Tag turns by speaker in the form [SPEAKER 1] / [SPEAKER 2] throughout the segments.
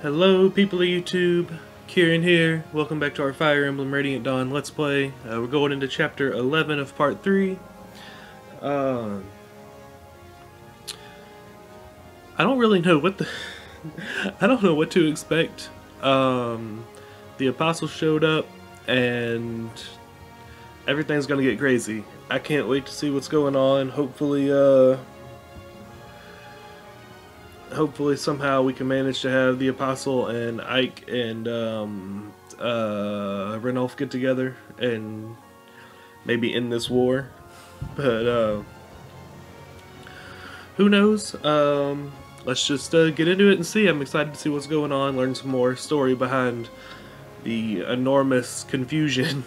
[SPEAKER 1] Hello, people of YouTube. Kheran here. Welcome back to our Fire Emblem Radiant Dawn Let's Play. We're going into Chapter 11 of Part 3. I don't really know what the... I don't know what to expect. The Apostle showed up, and everything's gonna get crazy. I can't wait to see what's going on. Hopefully somehow we can manage to have the Apostle and Ike and Ranulf get together and maybe end this war. But who knows? Let's just get into it and see. I'm excited to see what's going on, learn some more story behind the enormous confusion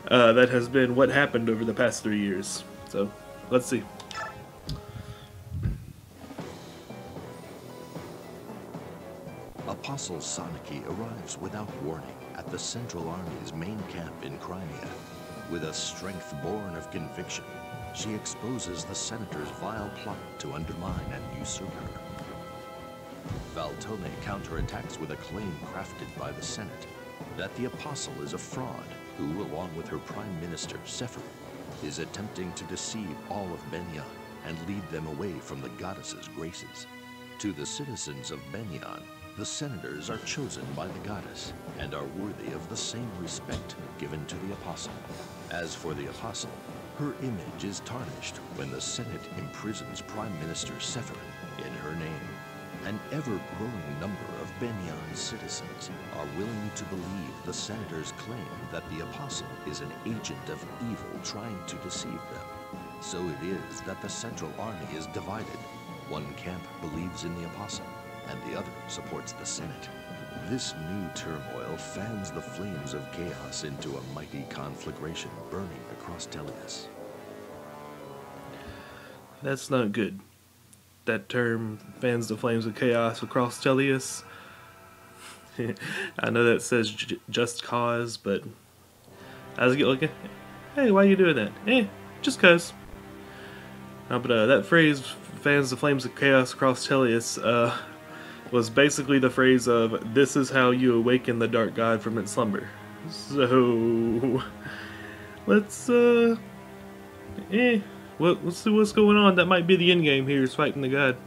[SPEAKER 1] that has been what happened over the past 3 years. So, let's see.
[SPEAKER 2] Apostle Sanaki arrives without warning at the Central Army's main camp in Crimea. With a strength born of conviction, she exposes the Senator's vile plot to undermine and usurp her. Valtone counterattacks with a claim crafted by the Senate that the Apostle is a fraud who, along with her Prime Minister, Sephiroth, is attempting to deceive all of Benyan and lead them away from the goddess's graces. To the citizens of Benyan, the senators are chosen by the goddess and are worthy of the same respect given to the Apostle. As for the Apostle, her image is tarnished when the Senate imprisons Prime Minister Sephiroth in her name. An ever-growing number of Benyan citizens are willing to believe the senators' claim that the Apostle is an agent of evil trying to deceive them. So it is that the Central Army is divided. One camp believes in the Apostle, and the other supports the Senate. This new turmoil fans the flames of chaos into a mighty conflagration burning across Tellius.
[SPEAKER 1] That's not good. That term, fans the flames of chaos across Tellius. I know that says just cause, but I was looking, hey, why are you doing that? Just cause. No, but that phrase, fans the flames of chaos across Tellius, was basically the phrase of, this is how you awaken the dark god from its slumber. So, let's see what's going on. That might be the end game here, is fighting the god.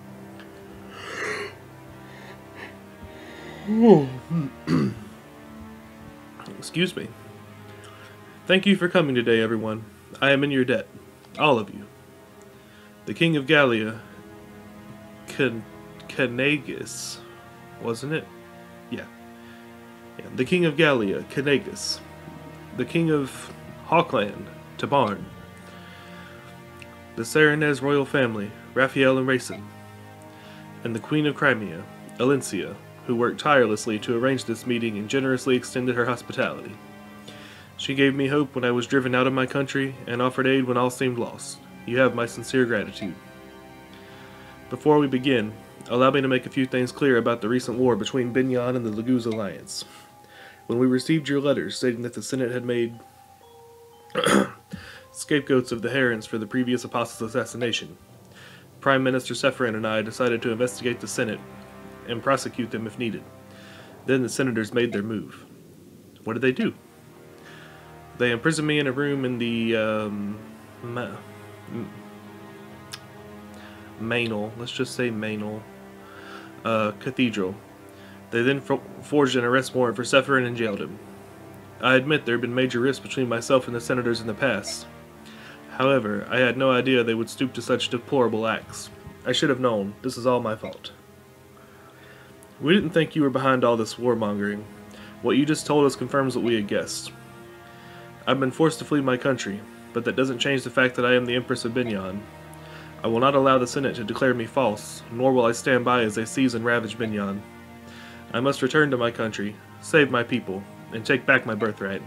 [SPEAKER 1] Excuse me. Thank you for coming today, everyone. I am in your debt. All of you. The King of Gallia, Khenagus, wasn't it? Yeah. The King of Gallia, Khenagus. The King of Hawkland, Tabarn. The Saranez royal family, Raphael and Rayson. And the Queen of Crimea, Alencia, who worked tirelessly to arrange this meeting and generously extended her hospitality. She gave me hope when I was driven out of my country and offered aid when all seemed lost. You have my sincere gratitude. Before we begin, allow me to make a few things clear about the recent war between Benyan and the Laguz Alliance. When we received your letters stating that the Senate had made scapegoats of the Kherans for the previous apostle's assassination, Prime Minister Sephiroth and I decided to investigate the Senate and prosecute them if needed. Then the senators made their move. What did they do? They imprisoned me in a room in the Mainel, let's just say Mainel, Cathedral. They then forged an arrest warrant for Sephiroth and jailed him. I admit there had been major risks between myself and the senators in the past. However, I had no idea they would stoop to such deplorable acts. I should have known. This is all my fault. We didn't think you were behind all this warmongering. What you just told us confirms what we had guessed. I've been forced to flee my country, but that doesn't change the fact that I am the Empress of Benyan. I will not allow the Senate to declare me false, nor will I stand by as they seize and ravage Benyan. I must return to my country, save my people, and take back my birthright.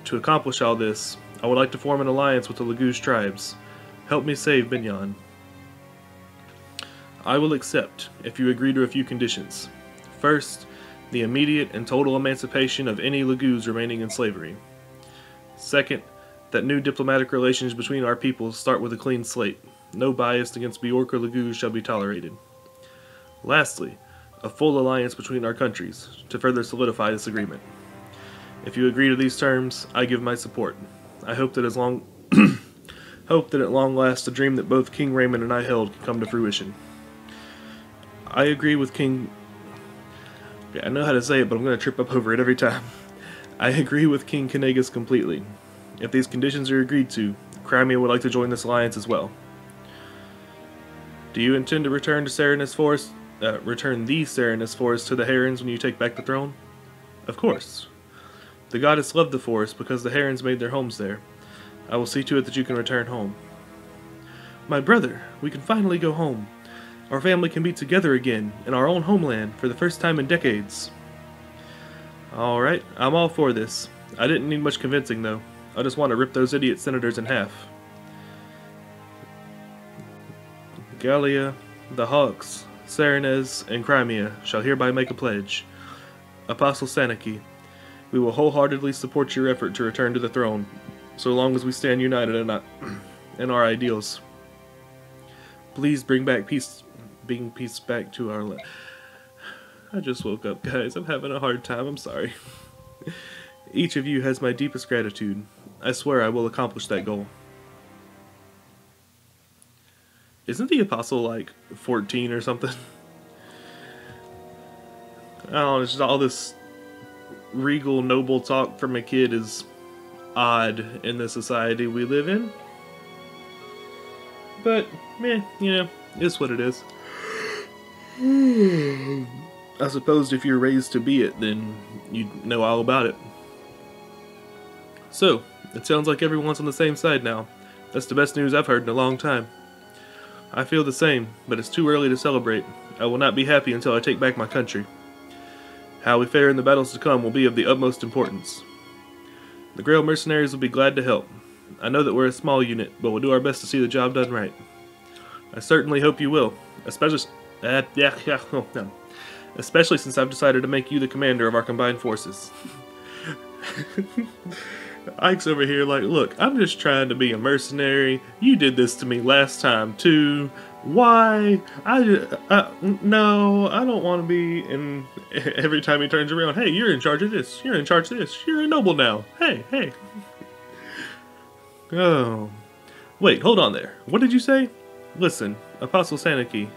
[SPEAKER 1] To accomplish all this, I would like to form an alliance with the Laguz tribes. Help me save Benyan. I will accept, if you agree to a few conditions. First, the immediate and total emancipation of any Laguz remaining in slavery. Second, that new diplomatic relations between our peoples start with a clean slate. No bias against Bjork or Laguz shall be tolerated. Lastly, a full alliance between our countries, to further solidify this agreement. If you agree to these terms, I give my support. I hope that hope that at long last the dream that both King Raymond and I held can come to fruition. I agree with King... Okay, I know how to say it, but I'm going to trip up over it every time. I agree with King Kheran completely. If these conditions are agreed to, Crimea would like to join this alliance as well. Do you intend to return to Serenus Forest? Return the Serenus Forest to the Kherans when you take back the throne? Of course. The goddess loved the forest because the Kherans made their homes there. I will see to it that you can return home. My brother, we can finally go home. Our family can be together again in our own homeland for the first time in decades. Alright, I'm all for this. I didn't need much convincing though. I just want to rip those idiot senators in half. Gallia, the Hawks, Serenez, and Crimea shall hereby make a pledge. Apostle Saniki, we will wholeheartedly support your effort to return to the throne, so long as we stand united in our ideals. Please bring peace back to our land. I just woke up, guys. I'm having a hard time. I'm sorry. Each of you has my deepest gratitude. I swear I will accomplish that goal. Isn't the apostle like 14 or something? I don't know, it's just all this regal, noble talk from a kid is odd in the society we live in. But, meh, you know, it's what it is. I suppose if you're raised to be it, then you'd know all about it. So, it sounds like everyone's on the same side now. That's the best news I've heard in a long time. I feel the same, but it's too early to celebrate. I will not be happy until I take back my country. How we fare in the battles to come will be of the utmost importance. The Grail mercenaries will be glad to help. I know that we're a small unit, but we'll do our best to see the job done right. I certainly hope you will, especially since I've decided to make you the commander of our combined forces. Ike's over here like, look, I'm just trying to be a mercenary. You did this to me last time too. Why? No, I don't want to be. And every time he turns around, hey, you're in charge of this. You're in charge of this. You're a noble now. Hey. Oh. Wait, hold on there. What did you say? Listen, Apostle Saniki,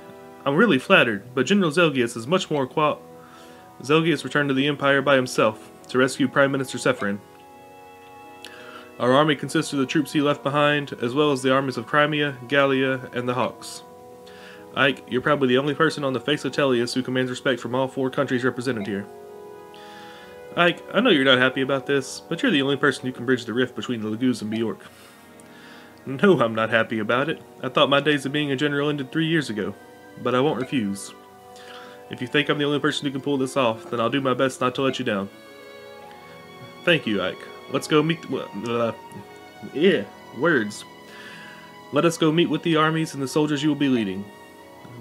[SPEAKER 1] I'm really flattered, but General Zelgius is much more Zelgius returned to the Empire by himself to rescue Prime Minister Sephirin. Our army consists of the troops he left behind, as well as the armies of Crimea, Gallia, and the Hawks. Ike, you're probably the only person on the face of Tellius who commands respect from all 4 countries represented here. Ike, I know you're not happy about this, but you're the only person who can bridge the rift between the Laguz and Bjork. No, I'm not happy about it. I thought my days of being a general ended 3 years ago, but I won't refuse. If you think I'm the only person who can pull this off, then I'll do my best not to let you down. Thank you, Ike. Let's go meet words. Let us go meet with the armies and the soldiers you will be leading.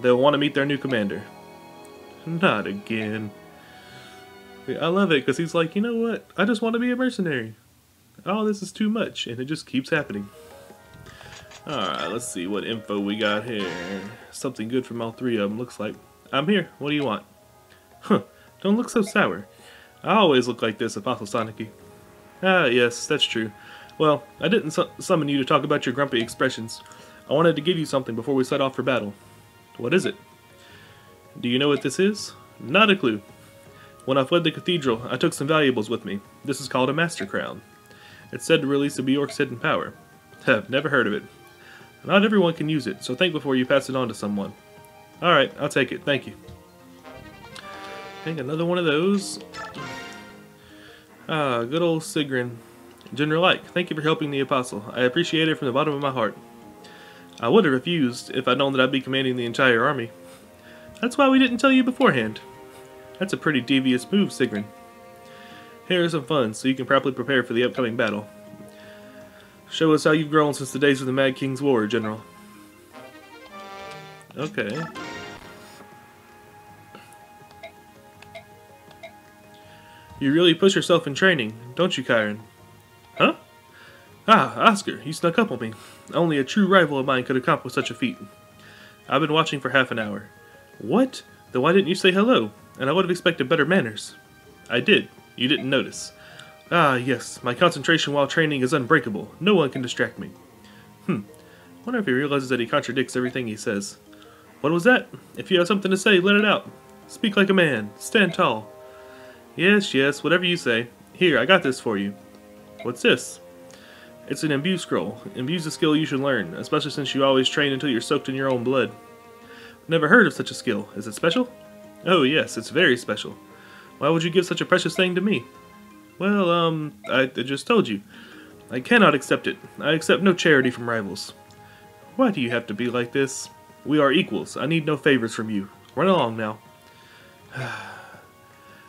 [SPEAKER 1] They'll want to meet their new commander. Not again. I love it because he's like, you know what? I just want to be a mercenary. Oh, this is too much, and it just keeps happening. Alright, let's see what info we got here. Something good from all 3 of them, looks like. I'm here. What do you want? Huh. Don't look so sour. I always look like this, Apostle Saniki. Ah, yes, that's true. Well, I didn't summon you to talk about your grumpy expressions. I wanted to give you something before we set off for battle. What is it? Do you know what this is? Not a clue. When I fled the cathedral, I took some valuables with me. This is called a Master Crown. It's said to release the Bjork's hidden power. Have never heard of it. Not everyone can use it, so think before you pass it on to someone. Alright, I'll take it, thank you. I think another one of those. Ah, good old Sigrin. General Ike, thank you for helping the Apostle. I appreciate it from the bottom of my heart. I would have refused if I'd known that I'd be commanding the entire army. That's why we didn't tell you beforehand. That's a pretty devious move, Sigrin. Here are some funds, so you can properly prepare for the upcoming battle. Show us how you've grown since the days of the Mad King's War, General. Okay. You really push yourself in training, don't you, Kheran? Huh? Ah, Oscar, you snuck up on me. Only a true rival of mine could accomplish such a feat. I've been watching for half an hour. What? Then why didn't you say hello? and I would have expected better manners. I did. You didn't notice. Ah, yes, my concentration while training is unbreakable. No one can distract me. Wonder if he realizes that he contradicts everything he says. What was that? If you have something to say, let it out. Speak like a man. Stand tall. Yes, yes, whatever you say. Here, I got this for you. What's this? It's an imbue scroll. Imbue's a skill you should learn, especially since you always train until you're soaked in your own blood. Never heard of such a skill. Is it special? Oh, yes, it's very special. Why would you give such a precious thing to me? Well, I just told you. I cannot accept it. I accept no charity from rivals. Why do you have to be like this? We are equals. I need no favors from you. Run along now.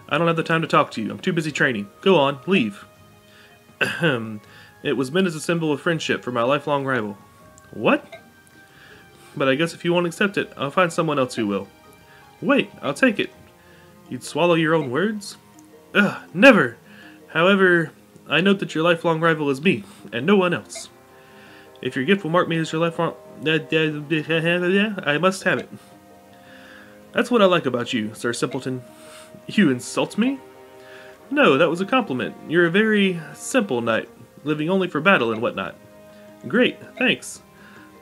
[SPEAKER 1] I don't have the time to talk to you. I'm too busy training. Go on, leave. It was meant as a symbol of friendship for my lifelong rival. What? But I guess if you won't accept it, I'll find someone else who will. Wait, I'll take it. You'd swallow your own words? Ugh, never! However, I note that your lifelong rival is me, and no one else. If your gift will mark me as your lifelong... I must have it. That's what I like about you, Sir Simpleton. You insult me? No, that was a compliment. You're a very simple knight, living only for battle and whatnot. Great, thanks.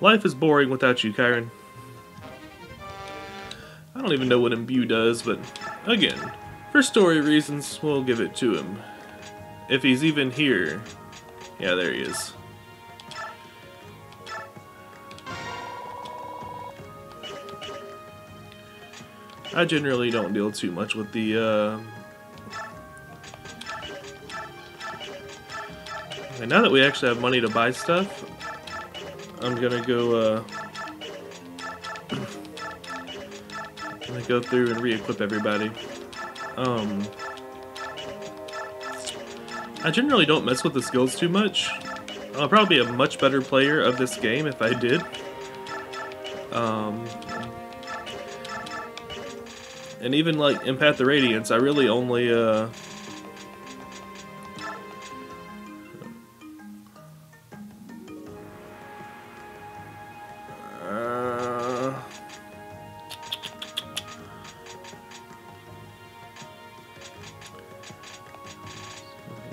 [SPEAKER 1] Life is boring without you, Kheran. I don't even know what imbue does, but again, for story reasons, we'll give it to him. If he's even here. Yeah, there he is. I generally don't deal too much with the, okay, now that we actually have money to buy stuff, I'm gonna go, go through and re-equip everybody. I generally don't mess with the skills too much. I'll probably be a much better player of this game if I did. And even like Empath the Radiance, I really only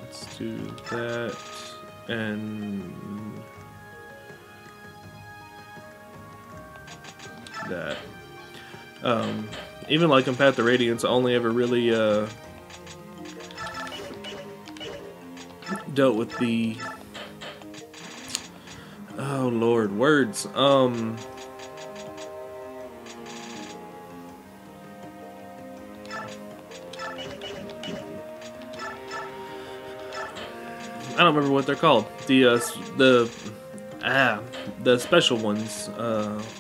[SPEAKER 1] let's do that and that. Even like Empath the Radiance, I only ever really dealt with the... Oh lord, words. I don't remember what they're called. The special ones,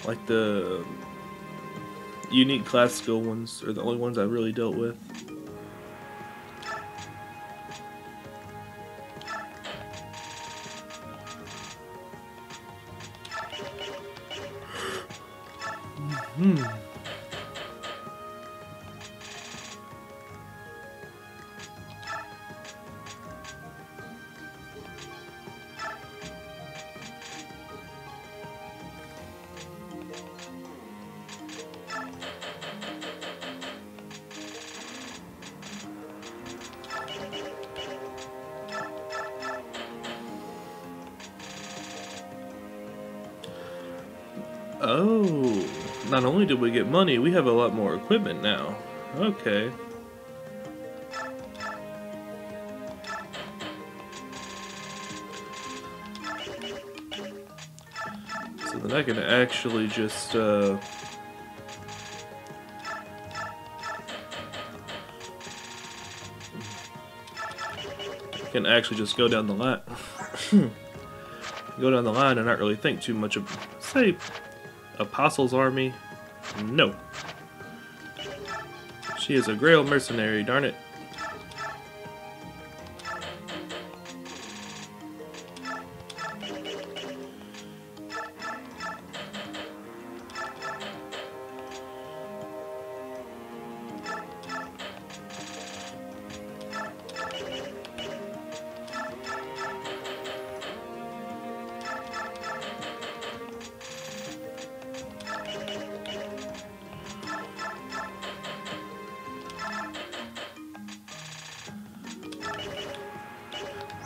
[SPEAKER 1] like the unique class skill ones are the only ones I really dealt with. Oh, not only did we get money, we have a lot more equipment now. Okay. So then I can actually just, go down the line. Go down the line and not really think too much of, say, Apostle's army? No. She is a Grail mercenary, darn it.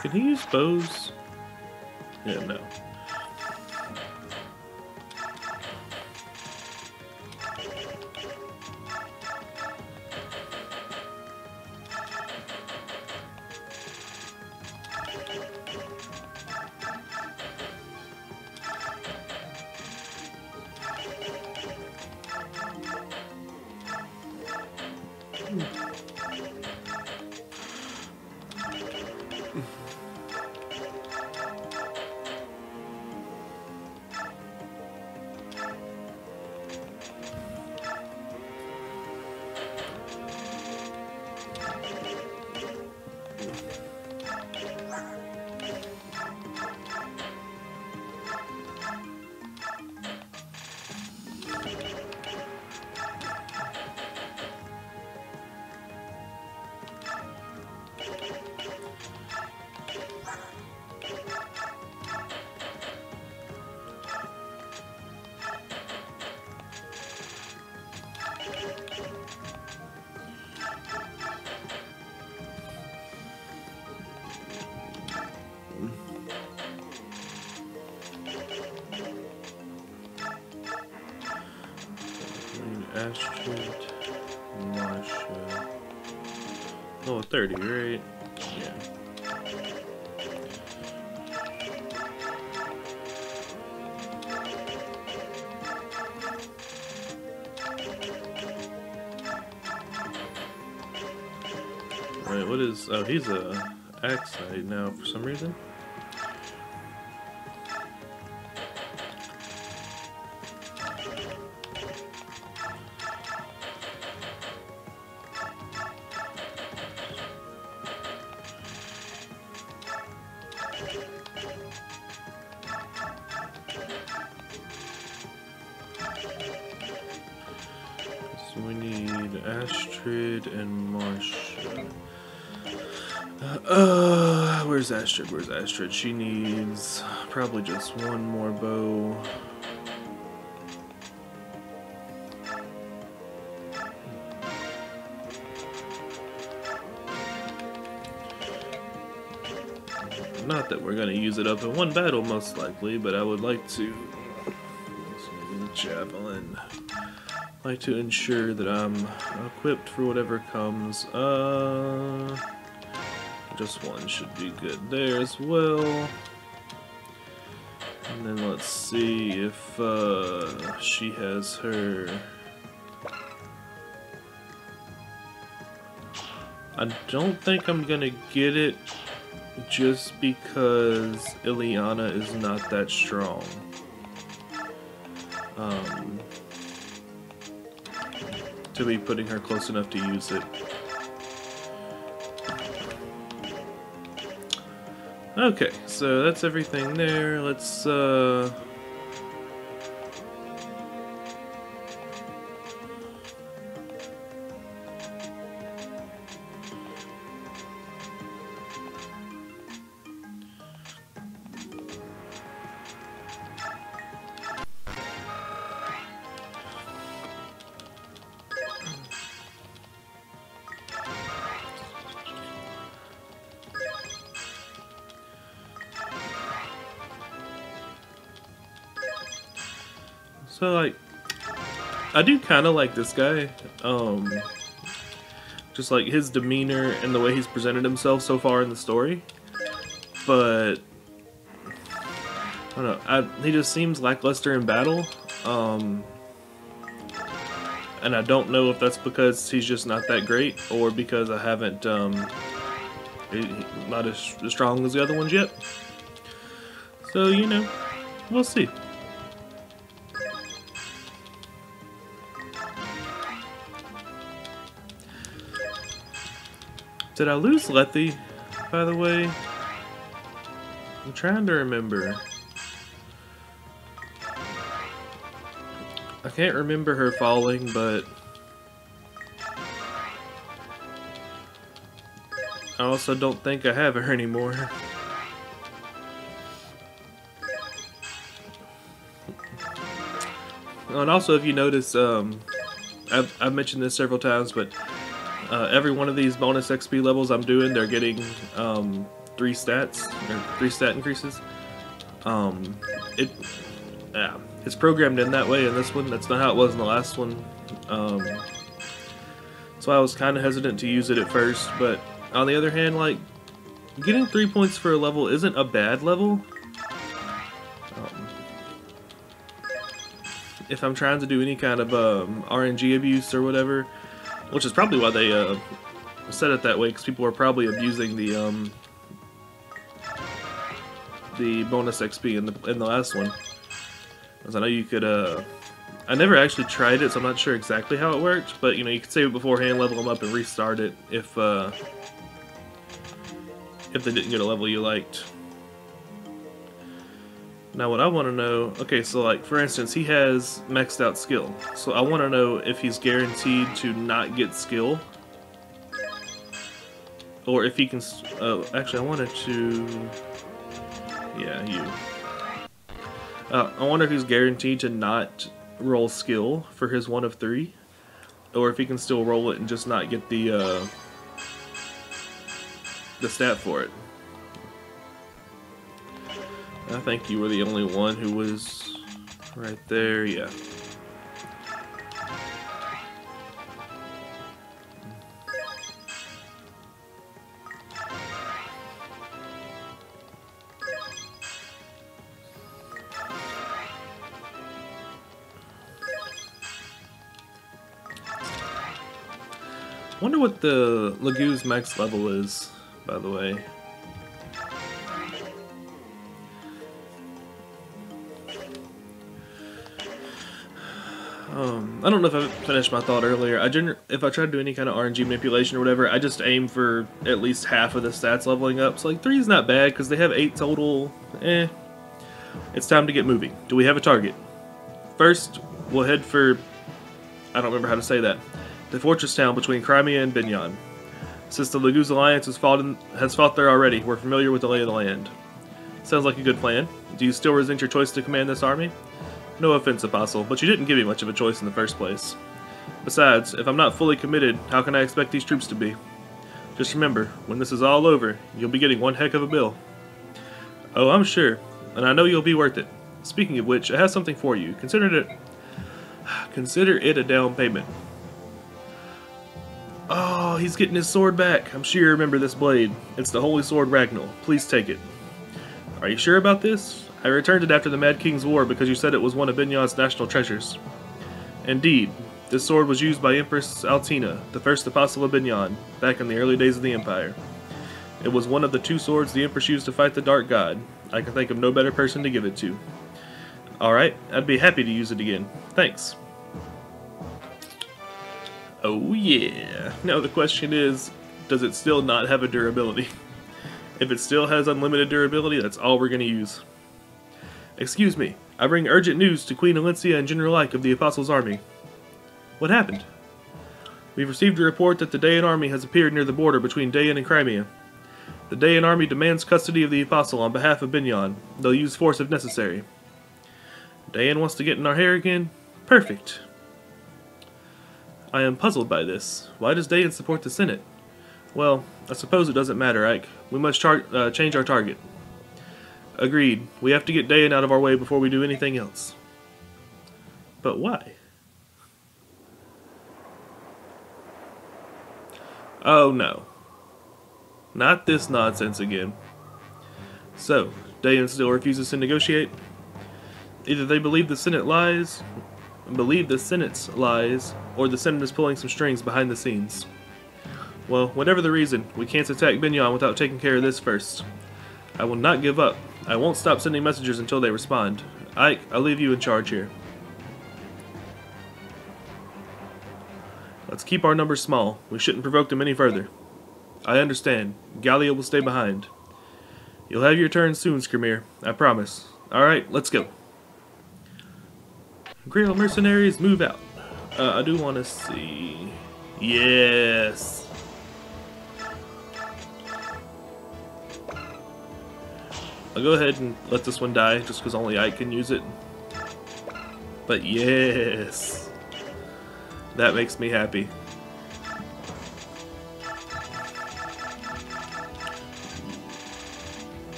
[SPEAKER 1] Can he use bows? Yeah, no. Astrid, Marsha. Oh, 30, right? Yeah. Wait, what is... Oh, he's a axe knight now for some reason. So we need Astrid and Marsha. Where's Astrid? Where's Astrid? She needs probably just one more bow. Not that we're gonna use it up in one battle, most likely, but I would like to. Javelin. Like to ensure that I'm equipped for whatever comes. Just one should be good there as well. And then let's see if she has her. I don't think I'm gonna get it just because Ileana is not that strong. To be putting her close enough to use it. Okay, so that's everything there. Let's so, like, I do kind of like this guy. Just like his demeanor and the way he's presented himself so far in the story. But I don't know. He just seems lackluster in battle. And I don't know if that's because he's just not that great, or because I haven't not as strong as the other ones yet. So, you know, we'll see. Did I lose Lethe, by the way? I'm trying to remember. I can't remember her falling, but I also don't think I have her anymore. And also, if you notice, I've mentioned this several times, but every one of these bonus XP levels I'm doing, they're getting 3 stats or 3 stat increases. It it's programmed in that way in this one. That's not how it was in the last one. So I was kind of hesitant to use it at first, but on the other hand, like, getting 3 points for a level isn't a bad level. If I'm trying to do any kind of RNG abuse or whatever, which is probably why they set it that way, because people are probably abusing the bonus XP in the last one. Because I know you could I never actually tried it, so I'm not sure exactly how it worked, but you know, you could save it beforehand, level them up, and restart it if they didn't get a level you liked. Now what I want to know, okay, so like for instance, he has maxed out skill, so I want to know if he's guaranteed to not get skill, or if he can. Actually, I wanted to. Yeah, you. I wonder if he's guaranteed to not roll skill for his 1 of 3, or if he can still roll it and just not get the stat for it. I think you were the only one who was right there, yeah. Wonder what the Lagoo's max level is, by the way. I don't know if I finished my thought earlier. If I try to do any kind of RNG manipulation or whatever, I just aim for at least half of the stats leveling up. So like 3 is not bad because they have 8 total. It's time to get moving. Do we have a target? First, we'll head for, I don't remember how to say that, the fortress town between Crimea and Binyan. Since the Lagoo's alliance has fought there already, we're familiar with the lay of the land. Sounds like a good plan. Do you still resent your choice to command this army? No offense, Apostle, but you didn't give me much of a choice in the first place. Besides, if I'm not fully committed, how can I expect these troops to be? Just remember, when this is all over, you'll be getting one heck of a bill. Oh, I'm sure, and I know you'll be worth it. Speaking of which, I have something for you. Consider it a down payment. Oh, he's getting his sword back. I'm sure you remember this blade. It's the Holy Sword Ragnall. Please take it. Are you sure about this? I returned it after the Mad King's War because you said it was one of Binyan's national treasures. Indeed, this sword was used by Empress Altina, the first apostle of Binyan, back in the early days of the Empire. It was one of the 2 swords the Empress used to fight the Dark God. I can think of no better person to give it to. Alright, I'd be happy to use it again. Thanks. Oh yeah. Now the question is, does it still not have a durability? If it still has unlimited durability, that's all we're going to use. Excuse me, I bring urgent news to Queen Alencia and General Ike of the Apostles' Army. What happened? We've received a report that the Dayan army has appeared near the border between Dayan and Crimea. The Dayan army demands custody of the Apostle on behalf of Binyan. They'll use force if necessary. Dayan wants to get in our hair again? Perfect. I am puzzled by this. Why does Dayan support the Senate? Well, I suppose it doesn't matter, Ike. We must change our target. Agreed. We have to get Dayan out of our way before we do anything else. But why? Oh no. Not this nonsense again. So, Dayan still refuses to negotiate? Either they believe the Senate's lies, or the Senate is pulling some strings behind the scenes. Well, whatever the reason, we can't attack Binyan without taking care of this first. I will not give up. I won't stop sending messengers until they respond. Ike, I'll leave you in charge here. Let's keep our numbers small. We shouldn't provoke them any further. I understand. Gallia will stay behind. You'll have your turn soon, Skirmir. I promise. Alright, let's go. Grail mercenaries, move out. I do want to see... Yes! I'll go ahead and let this one die, just because only I can use it. But yes! That makes me happy.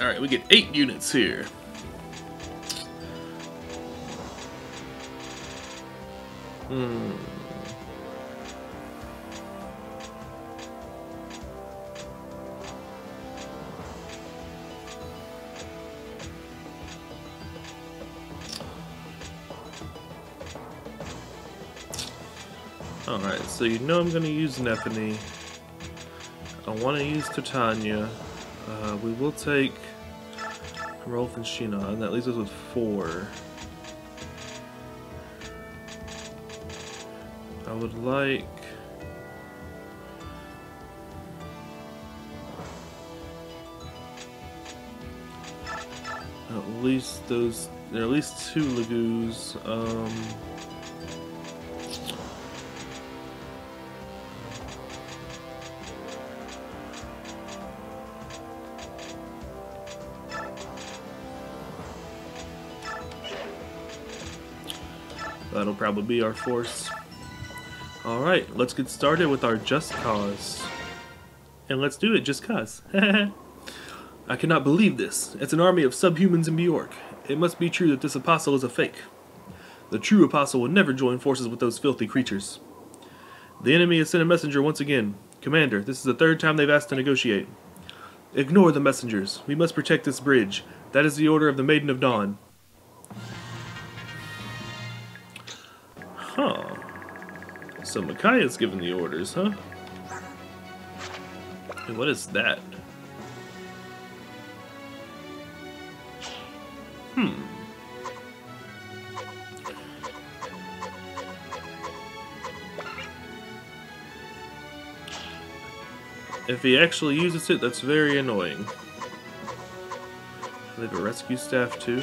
[SPEAKER 1] Alright, we get 8 units here. Alright, so you know I'm going to use Nephany. I want to use Titania. We will take Rolf and Sheena, and that leaves us with 4. I would like... at least those... there are at least 2 Lagoos. That'll probably be our force. Alright, let's get started with our Just Cause. And let's do it just cause. I cannot believe this. It's an army of subhumans in Bjork. It must be true that this apostle is a fake. The true apostle would never join forces with those filthy creatures. The enemy has sent a messenger once again. Commander, this is the 3rd time they've asked to negotiate. Ignore the messengers. We must protect this bridge. That is the order of the Maiden of Dawn. Huh. So Micaiah's given the orders, huh? And what is that? If he actually uses it, that's very annoying. They have a rescue staff too.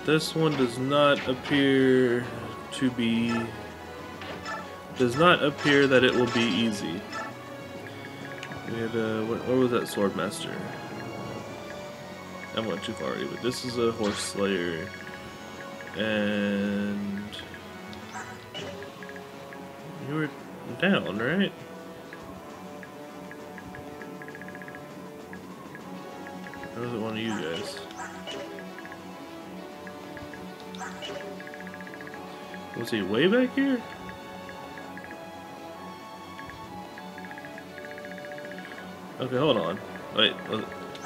[SPEAKER 1] This one does not appear to be... does not appear that it will be easy. We had where was that Swordmaster? I went too far already, but this is a Horse Slayer. And... you were down, right? Or was it one of you guys? Was he way back here? Okay, hold on. Wait,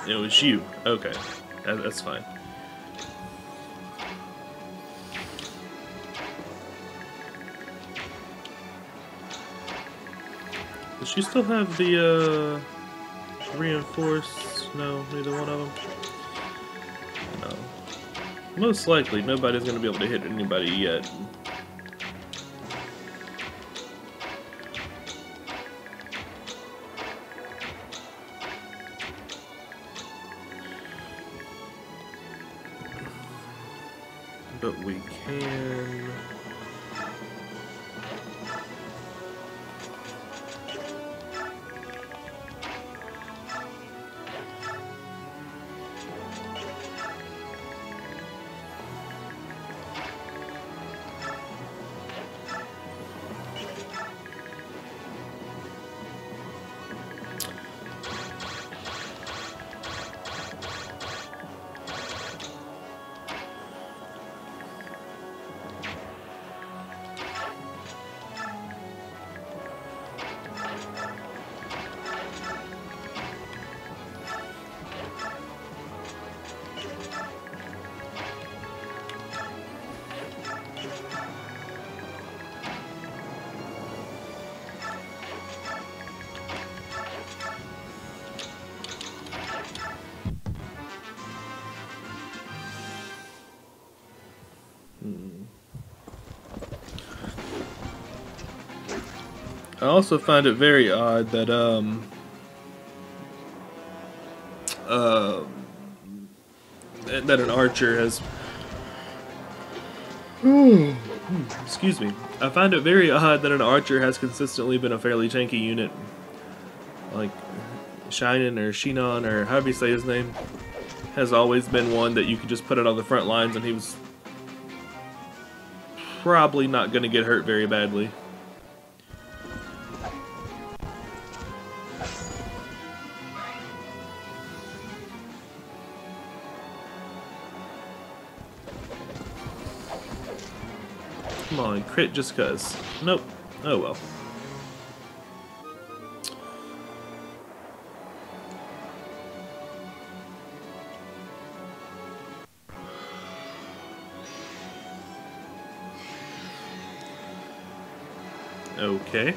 [SPEAKER 1] it was you. Okay, that's fine. Does she still have the reinforced? No, neither one of them. No. Most likely, nobody's going to be able to hit anybody yet. But we can... I also find it very odd that that an archer has. Excuse me. I find it very odd that an archer has consistently been a fairly tanky unit. Like, Shinan or Shinon or however you say his name has always been one that you could just put it on the front lines and he was probably not going to get hurt very badly. Come on, crit just cuz. Nope. Oh well. Okay.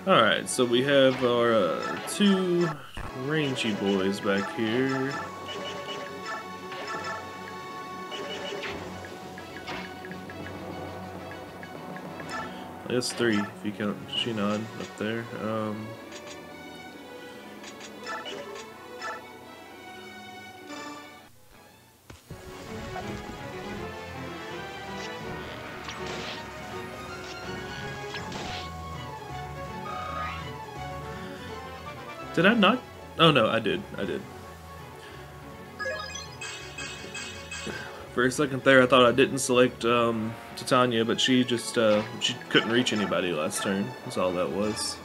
[SPEAKER 1] Alright, so we have our two rangy boys back here. That's three, if you count Shinon up there. Did I not? Oh no, I did. I did. For a second there, I thought I didn't select Titania, but she just she couldn't reach anybody last turn. That's all that was.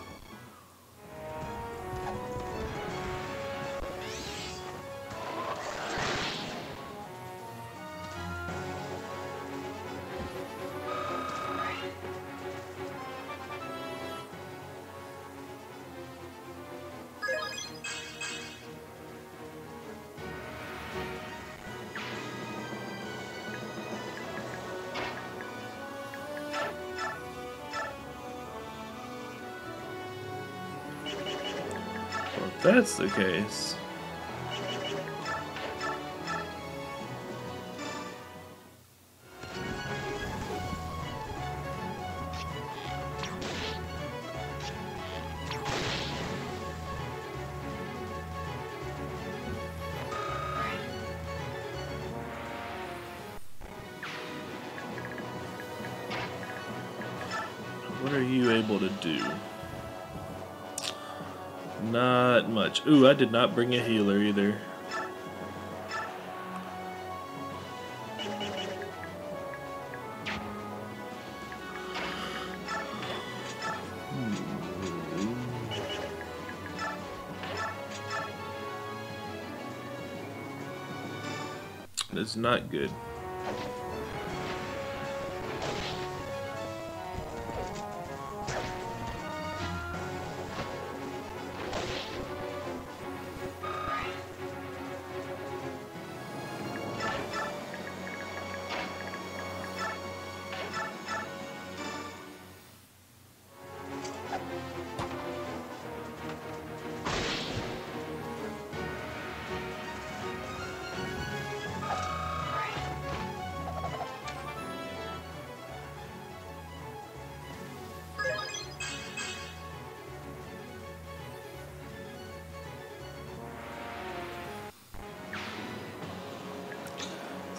[SPEAKER 1] If that's the case. What are you able to do? Not much. Ooh, I did not bring a healer either. That's not good.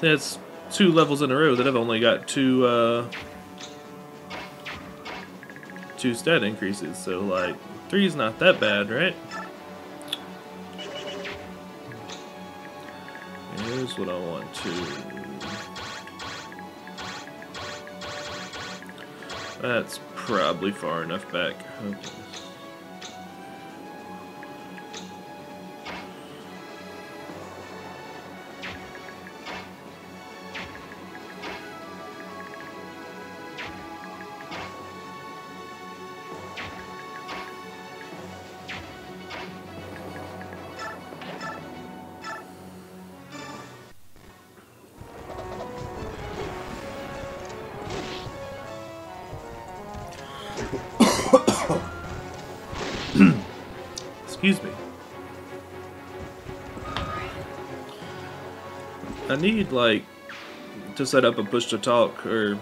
[SPEAKER 1] That's two levels in a row that I've only got two stat increases, so like 3's not that bad, right? Here's what I want to. That's probably far enough back. Okay. Excuse me. I need, like, to set up a push to talk, or...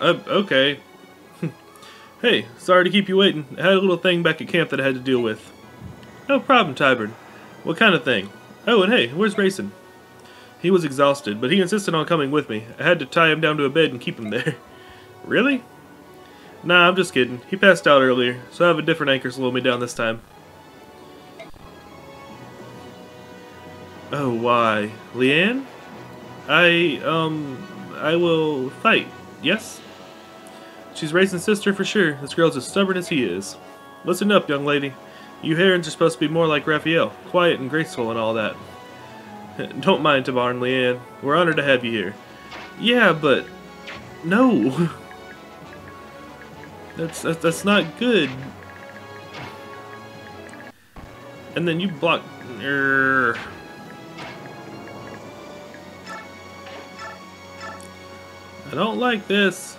[SPEAKER 1] okay. Hey, sorry to keep you waiting. I had a little thing back at camp that I had to deal with. No problem, Tybern. What kind of thing? Oh, and hey, where's Rayson? He was exhausted, but he insisted on coming with me. I had to tie him down to a bed and keep him there. Really? Nah, I'm just kidding. He passed out earlier, so I have a different anchor slow me down this time. Oh, why? Leanne? I will fight, yes? She's Rayson's sister for sure. This girl's as stubborn as he is. Listen up, young lady. You Kherans are supposed to be more like Raphael, quiet and graceful and all that. Don't mind Tabar and Leanne. We're honored to have you here. Yeah, but... No! That's not good. And then you block... I don't like this.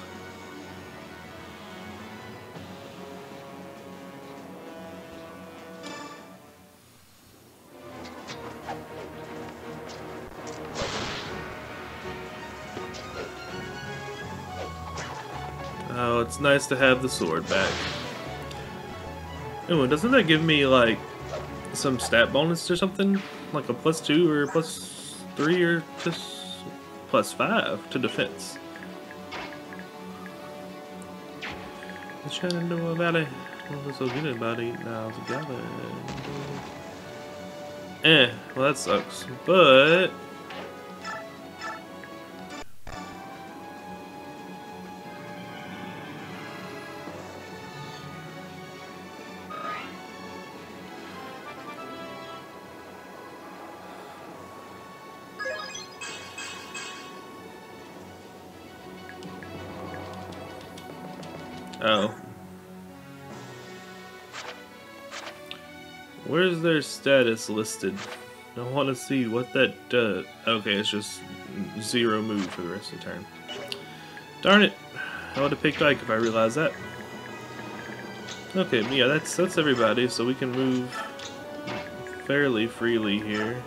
[SPEAKER 1] Oh, it's nice to have the sword back. Oh, and doesn't that give me, like, some stat bonus or something? Like a +2 or +3 or just +5 to defense? The Shenandoah Valley. What was so good about eating now together? Well that sucks. But... oh. Where's their status listed? I want to see what that does. Okay, it's just 0 move for the rest of the turn. Darn it! I would have picked Ike if I realized that. Okay, yeah, that's everybody, so we can move fairly freely here.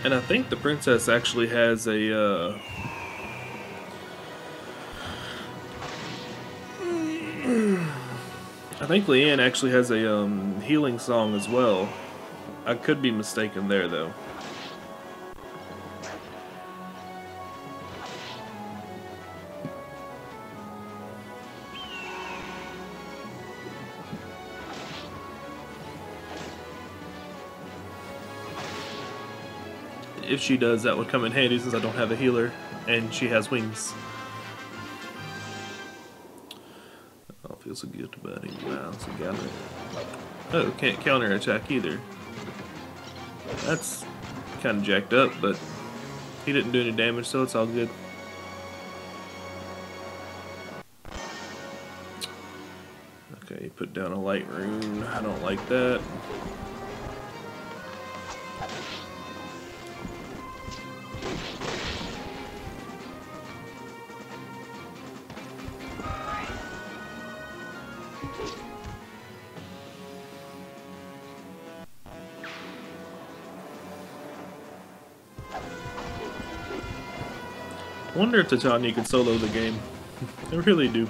[SPEAKER 1] And I think the princess actually has a, I think Leanne actually has a, healing song as well. I could be mistaken there, though. If she does, that would come in handy since I don't have a healer and she has wings. Oh, feels so good, buddy. Wow, so got it. Oh, can't counter attack either. That's kind of jacked up, but he didn't do any damage, so it's all good. Okay, put down a light rune. I don't like that. I wonder if Titania could solo the game. I really do.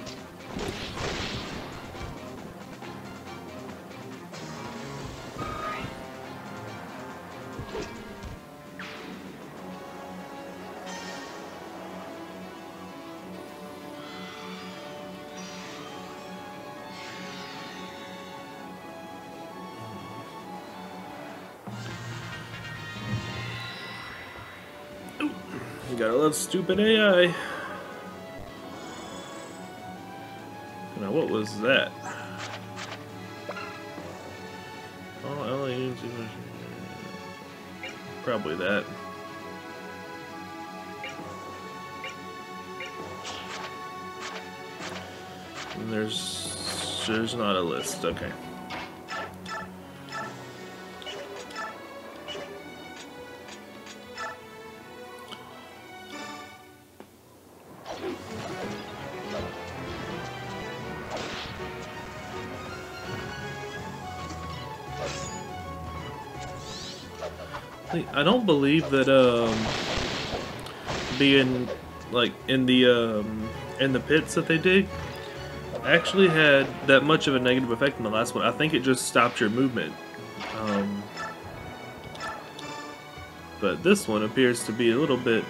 [SPEAKER 1] You gotta love stupid AI. Now, what was that? Oh, LA probably that. And there's not a list. Okay. I don't believe that being like in the pits that they dig actually had that much of a negative effect on the last one. I think it just stopped your movement. But this one appears to be a little bit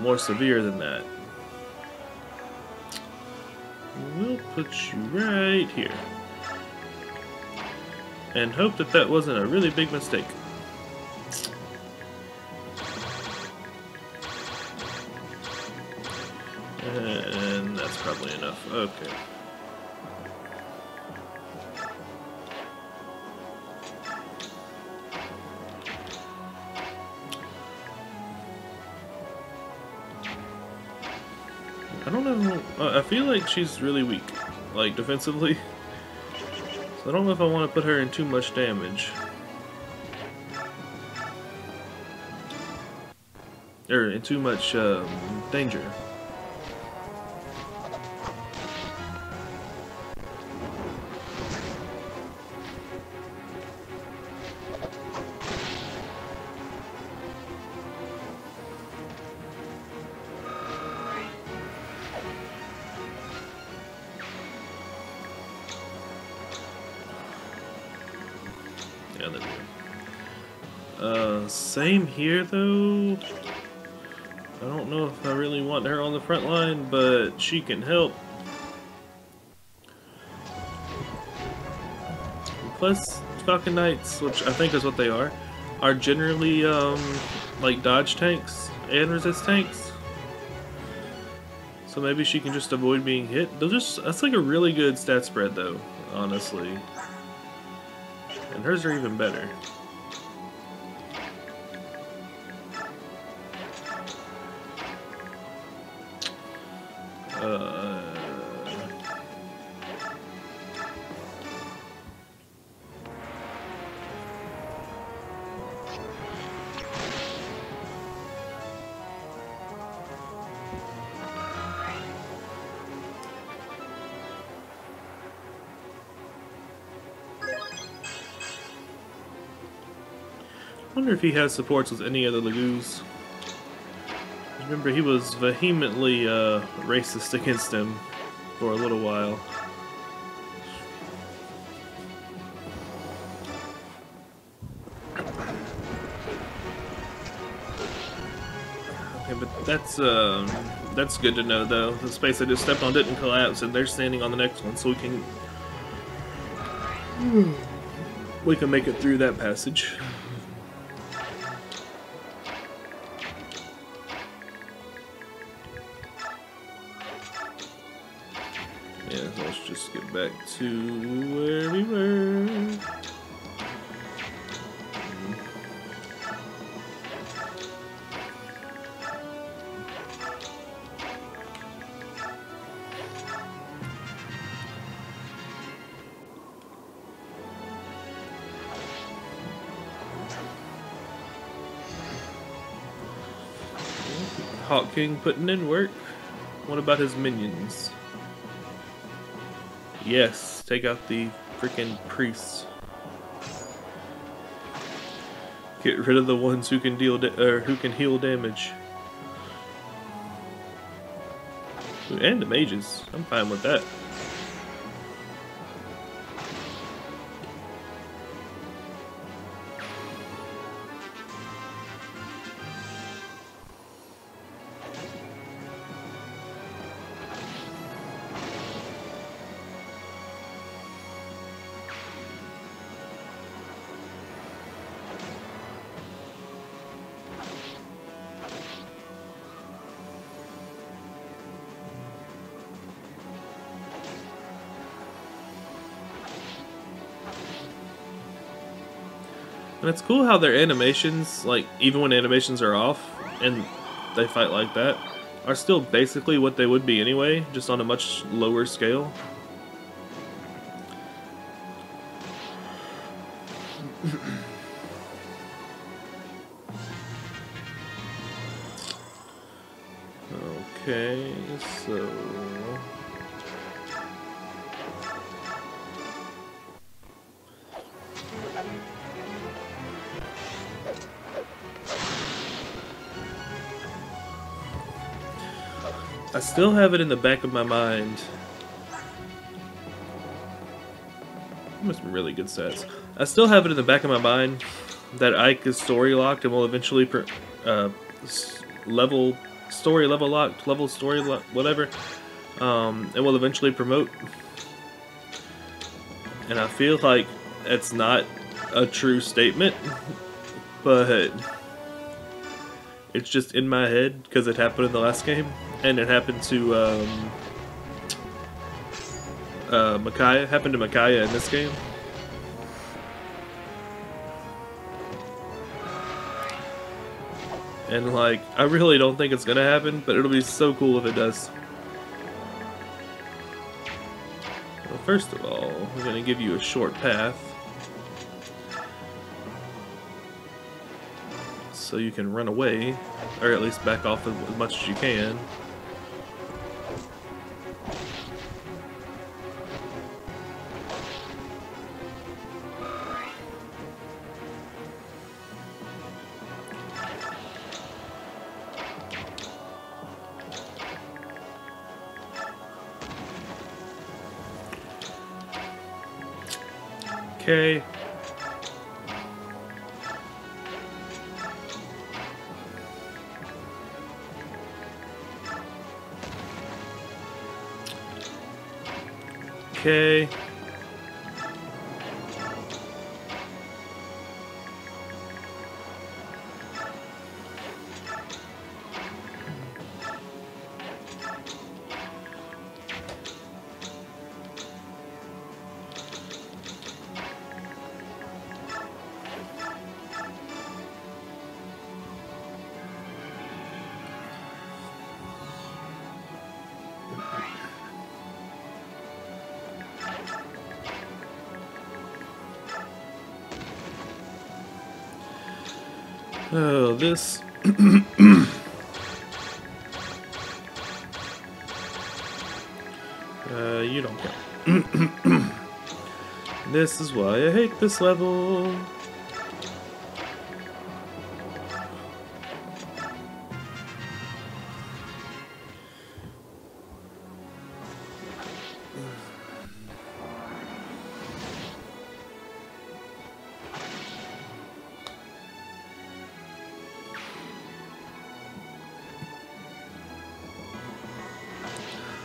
[SPEAKER 1] more severe than that. We'll put you right here. And hope that that wasn't a really big mistake. And that's probably enough. Okay. I don't know. I feel like she's really weak, like defensively. So I don't know if I want to put her in too much damage. Or in too much danger. Yeah, there we go. Same here though. I don't know if I really want her on the front line, but she can help. Plus, Falcon Knights, which I think is what they are generally like dodge tanks and resist tanks. So maybe she can just avoid being hit. That's like a really good stat spread though, honestly. And hers are even better. I wonder if he has supports with any other Lagoos. Remember, he was vehemently racist against him for a little while. Okay, but that's good to know, though. The space I just stepped on didn't collapse, and they're standing on the next one, so we can make it through that passage. Yeah, so let's just get back to where we were. Hawk King putting in work. What about his minions? Yes, take out the freaking priests. Get rid of the ones who can who can heal damage. Ooh, and the mages. I'm fine with that. And it's cool how their animations, like, even when animations are off and they fight like that, are still basically what they would be anyway, just on a much lower scale. Okay, so... I still have it in the back of my mind. Must be really good stats. I still have it in the back of my mind that Ike is story locked and will eventually level locked, whatever, and will eventually promote. And I feel like it's not a true statement, but it's just in my head because it happened in the last game, and it happened to Micaiah. Happened to Micaiah in this game. And like, I really don't think it's gonna happen, but it'll be so cool if it does. Well, first of all, we're gonna give you a short path, so you can run away, or at least back off as much as you can. Okay. Okay. Oh, this. You don't care. This is why I hate this level.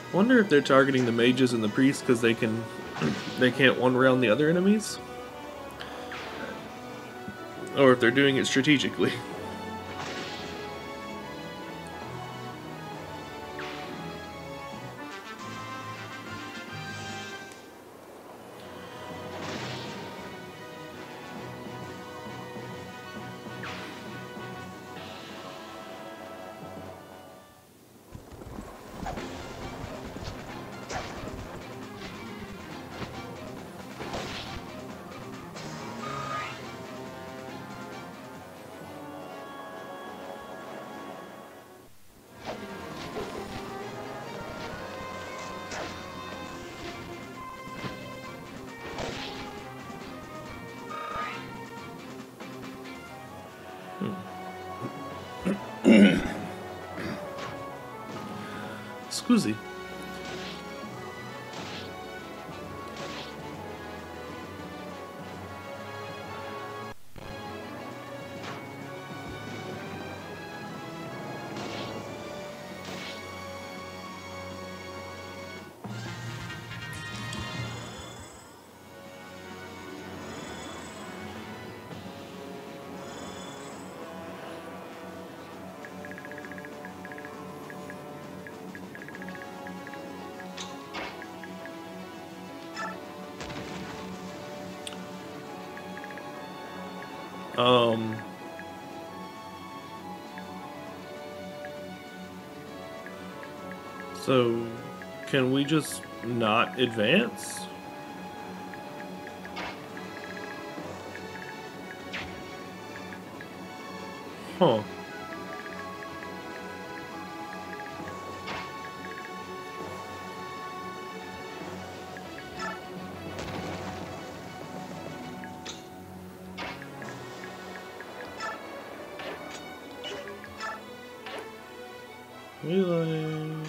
[SPEAKER 1] I wonder if they're targeting the mages and the priests because they can't one round the other enemies, or if they're doing it strategically. Scusi. So, can we just not advance? Huh. Reloading.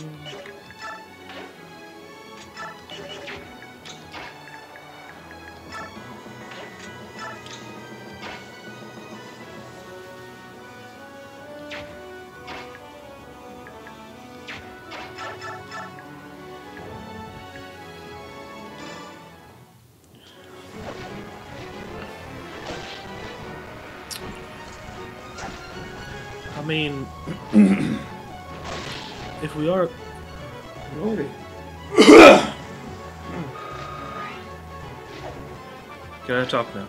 [SPEAKER 1] mean, if we are... Lordy. Can I talk now?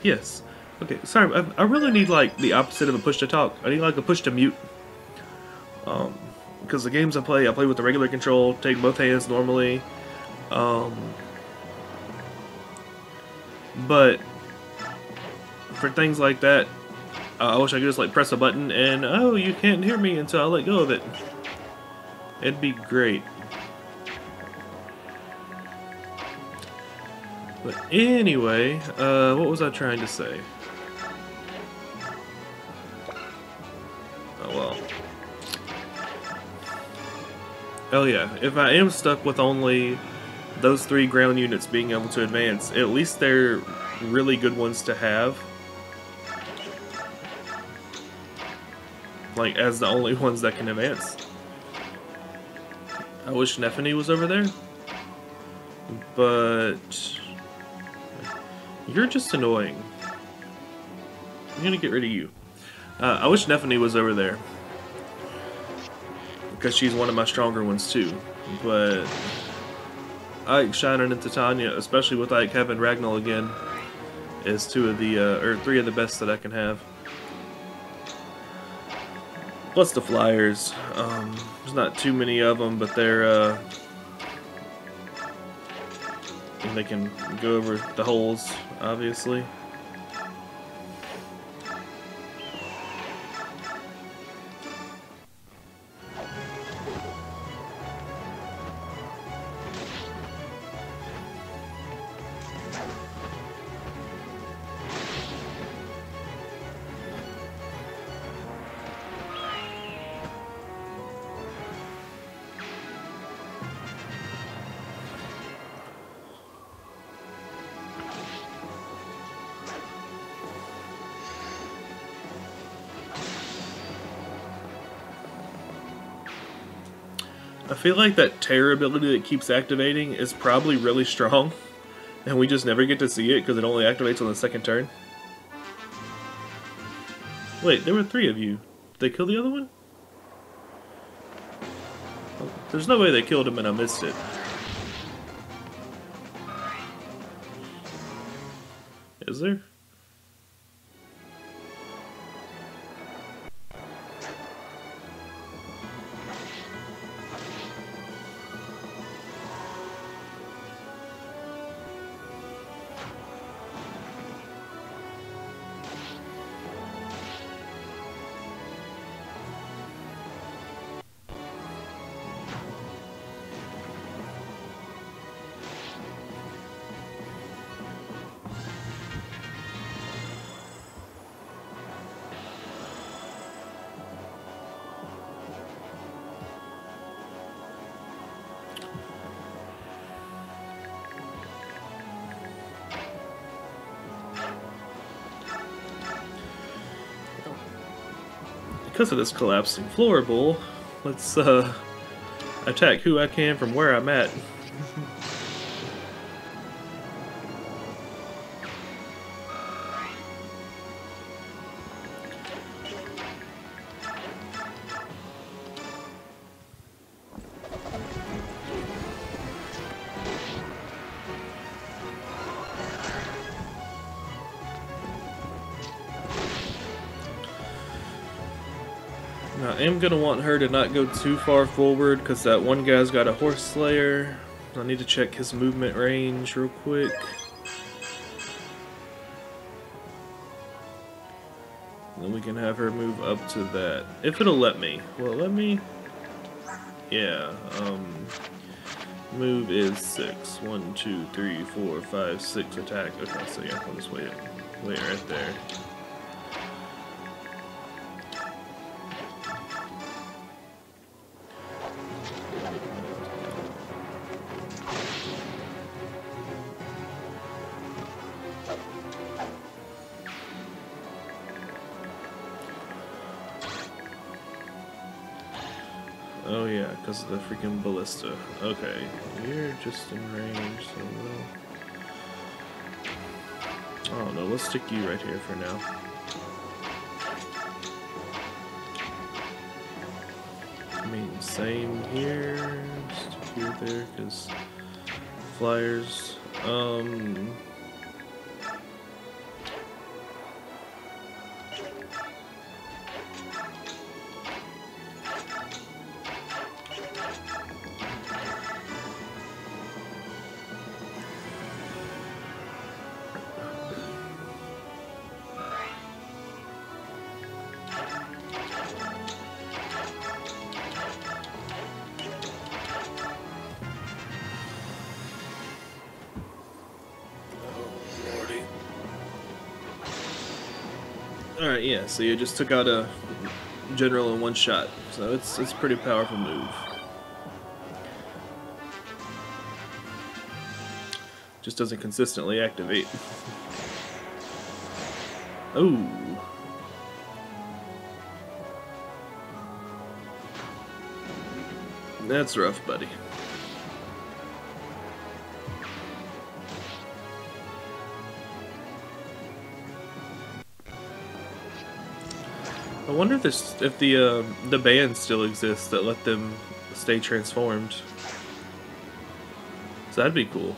[SPEAKER 1] Yes. Okay, sorry, I really need, like, the opposite of a push to talk. I need, like, a push to mute. Because the games I play with the regular control, take both hands normally. But for things like that, I wish I could just, like, press a button and, oh, you can't hear me until I let go of it. It'd be great. But anyway, what was I trying to say? Oh well. Oh yeah, if I am stuck with only those 3 ground units being able to advance, at least they're really good ones to have. Like, as the only ones that can advance. I wish Nephany was over there. But... you're just annoying. I'm gonna get rid of you. I wish Nephany was over there. Because she's one of my stronger ones too. But... Ike, Shinran, and Titania, especially with Ike having Ragnall again, is 2 of the, or 3 of the best that I can have. Plus the flyers. There's not too many of them, but they're, they can go over the holes, obviously. I feel like that terror ability that keeps activating is probably really strong, and we just never get to see it because it only activates on the 2nd turn. Wait, there were 3 of you. Did they kill the other one? There's no way they killed him and I missed it. Is there? Because of this collapsing floorbowl, let's attack who I can from where I'm at. Now, I am going to want her to not go too far forward because that one guy's got a horse slayer. I need to check his movement range real quick. Then we can have her move up to that. If it'll let me. Will it let me? Yeah. Move is 6. 1, 2, 3, 4, 5, 6 attack. Okay, so yeah, I'll just wait right there. Oh yeah, because of the freaking ballista. Okay, you're just in range, so we'll... I don't know, let's stick you right here for now. mean, same here. Just here, there, because flyers. Alright, yeah, so you just took out a general in one shot, so it's a pretty powerful move. Just doesn't consistently activate. Oh. That's rough, buddy. I wonder if the band still exists that let them stay transformed. So that'd be cool.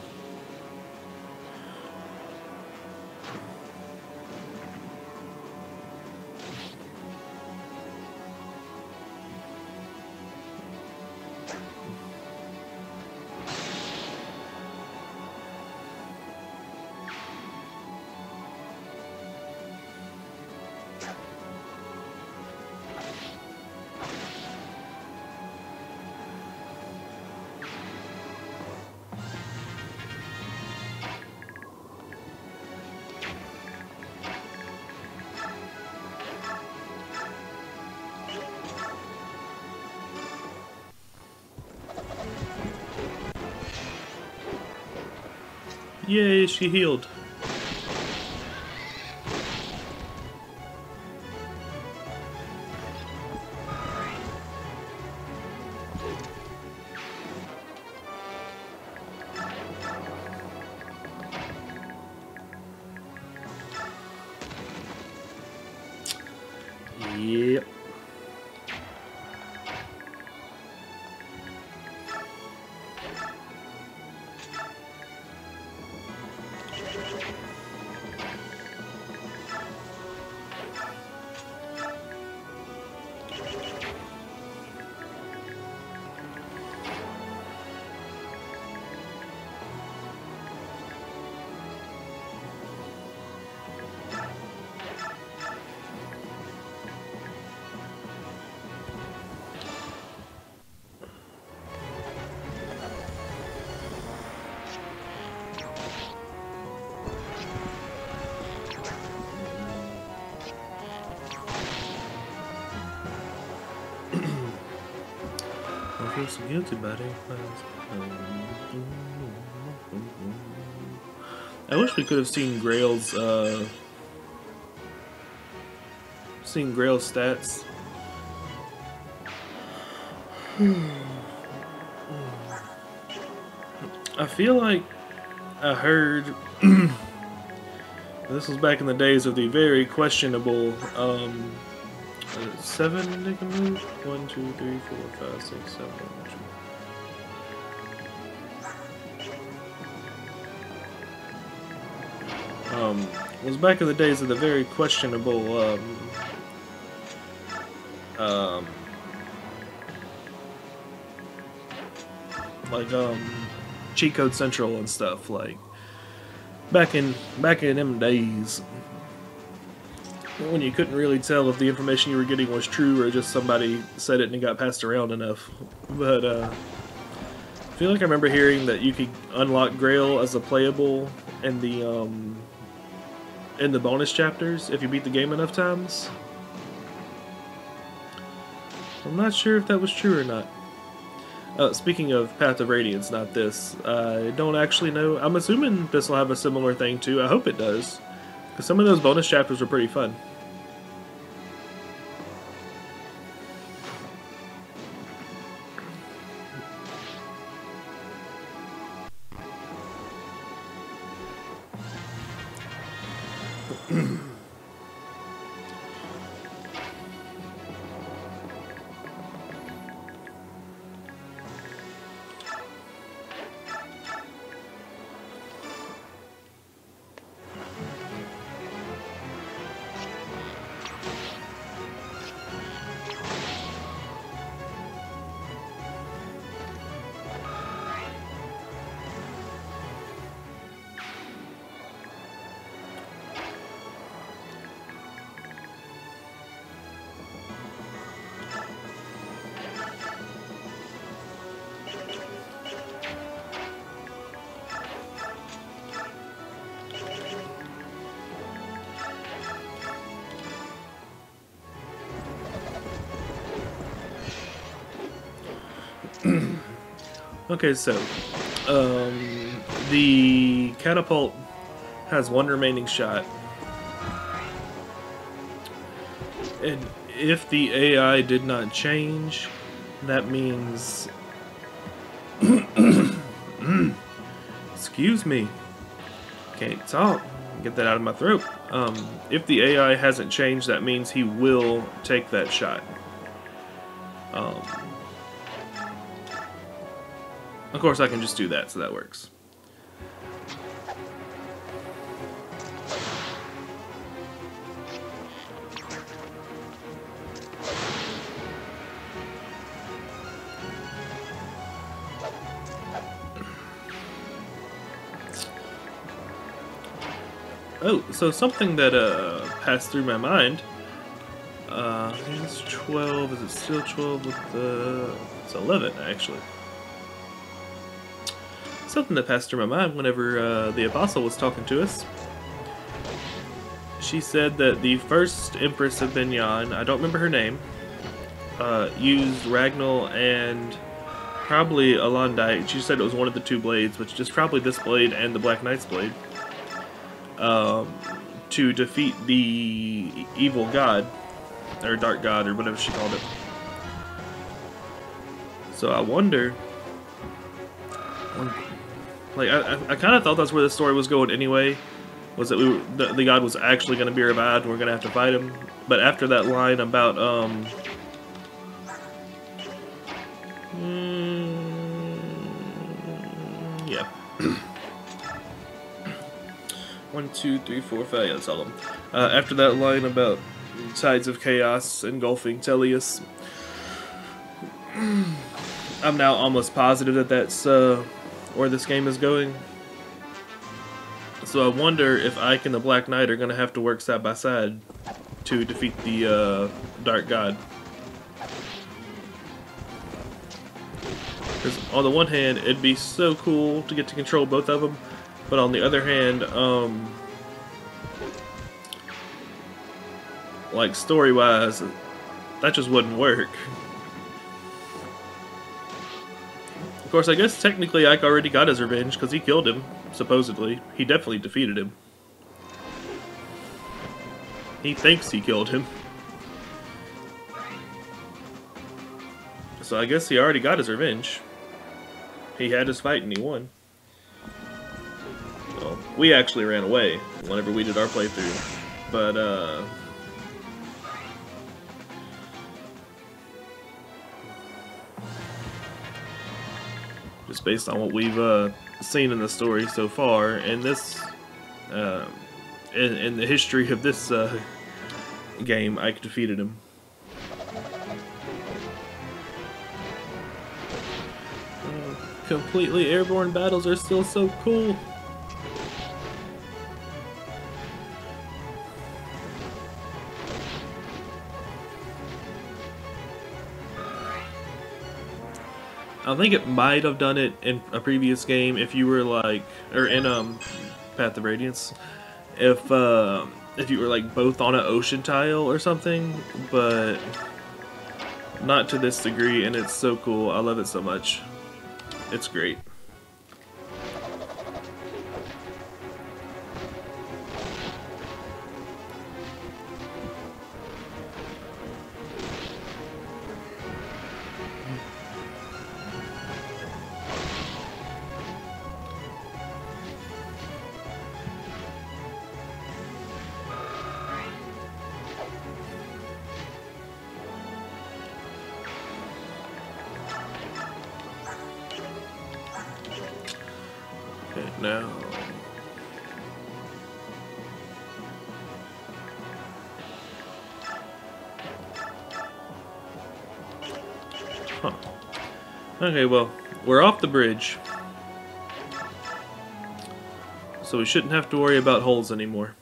[SPEAKER 1] Yay, she healed. Yep. I feel so guilty, buddy. I wish we could have seen Grail's stats. I feel like I heard this was back in the days of the very questionable 7 they can move? 1, 2, 3, 4, 5, 6, 7, 8. It was back in the days of the very questionable like cheat code central and stuff, like back in them days when you couldn't really tell if the information you were getting was true or just somebody said it and it got passed around enough. But I feel like I remember hearing that you could unlock Grail as a playable in the bonus chapters if you beat the game enough times. I'm not sure if that was true or not. Speaking of Path of Radiance, not this. I don't actually know. I'm assuming this will have a similar thing too. I hope it does. Because some of those bonus chapters were pretty fun. Okay, so the catapult has one remaining shot, and if the AI did not change, that means excuse me, can't talk. Get that out of my throat. If the AI hasn't changed, that means he will take that shot. Of course, I can just do that, so that works. Oh, so something that passed through my mind. I think it's 12. Is it still 12 with the... It's 11, actually. Something that passed through my mind whenever the Apostle was talking to us. She said that the first Empress of Benyan, I don't remember her name, used Ragnall and probably Alondite. She said it was one of the two blades, which is probably this blade and the Black Knight's blade. To defeat the evil god, or dark god, or whatever she called it. So I wonder, like, I kind of thought that's where the story was going anyway, was that the god was actually going to be revived and we're going to have to fight him. But after that line about, yeah. 1, 2, 3, 4, 5. Yeah, that's all of them. After that line about tides of chaos engulfing Teleus, I'm now almost positive that that's where this game is going. So I wonder if Ike and the Black Knight are going to have to work side by side to defeat the Dark God. Because on the one hand, it'd be so cool to get to control both of them. But on the other hand, like story-wise, that just wouldn't work. Of course, I guess technically Ike already got his revenge because he killed him, supposedly. He definitely defeated him. He thinks he killed him. So I guess he already got his revenge. He had his fight and he won. Well, we actually ran away whenever we did our playthrough, but just based on what we've seen in the story so far, and this, in the history of this game, Ike defeated him. Completely airborne battles are still so cool. I think it might have done it in a previous game if you were like, or in Path of Radiance, if you were like both on an ocean tile or something, but not to this degree, and it's so cool. I love it so much. It's great. Okay, now. Huh. Okay, well, we're off the bridge. So we shouldn't have to worry about holes anymore.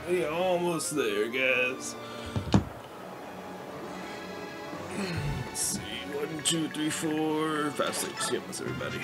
[SPEAKER 1] We almost there, guys. Let's see. 1, 2, 3, 4, 5, 6. Yep, that's everybody.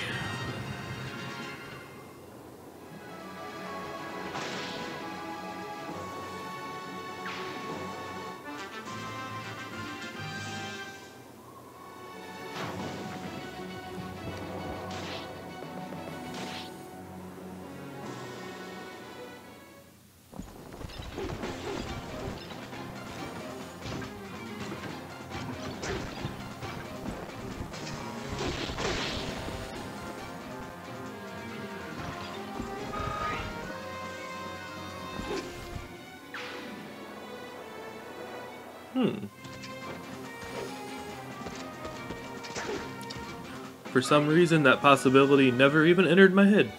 [SPEAKER 1] For some reason, that possibility never even entered my head.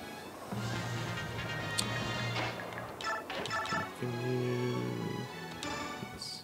[SPEAKER 1] Yes.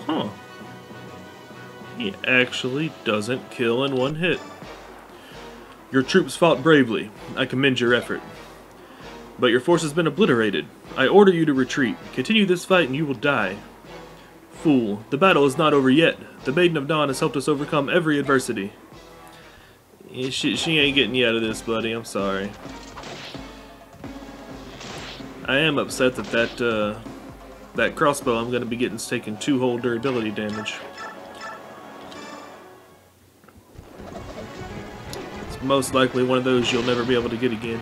[SPEAKER 1] Huh. He actually doesn't kill in one hit. Your troops fought bravely. I commend your effort. But your force has been obliterated. I order you to retreat. Continue this fight and you will die. Fool, the battle is not over yet. The Maiden of Dawn has helped us overcome every adversity. She ain't getting you out of this, buddy. I'm sorry. I am upset that that crossbow I'm going to be getting is taking 2 whole durability damage. It's most likely one of those you'll never be able to get again,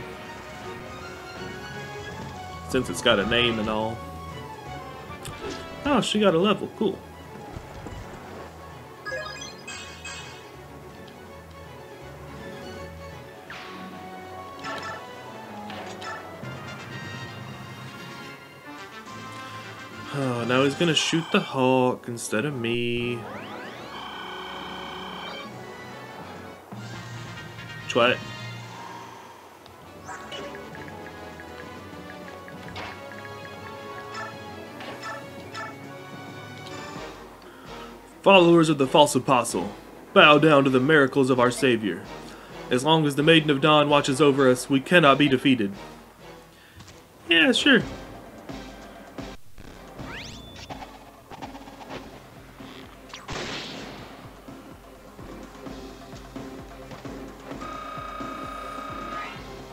[SPEAKER 1] since it's got a name and all. Oh, she got a level. Cool. Oh, now he's gonna shoot the hawk instead of me. Try it. Followers of the false apostle, bow down to the miracles of our Savior. As long as the Maiden of Dawn watches over us, we cannot be defeated. Yeah, sure.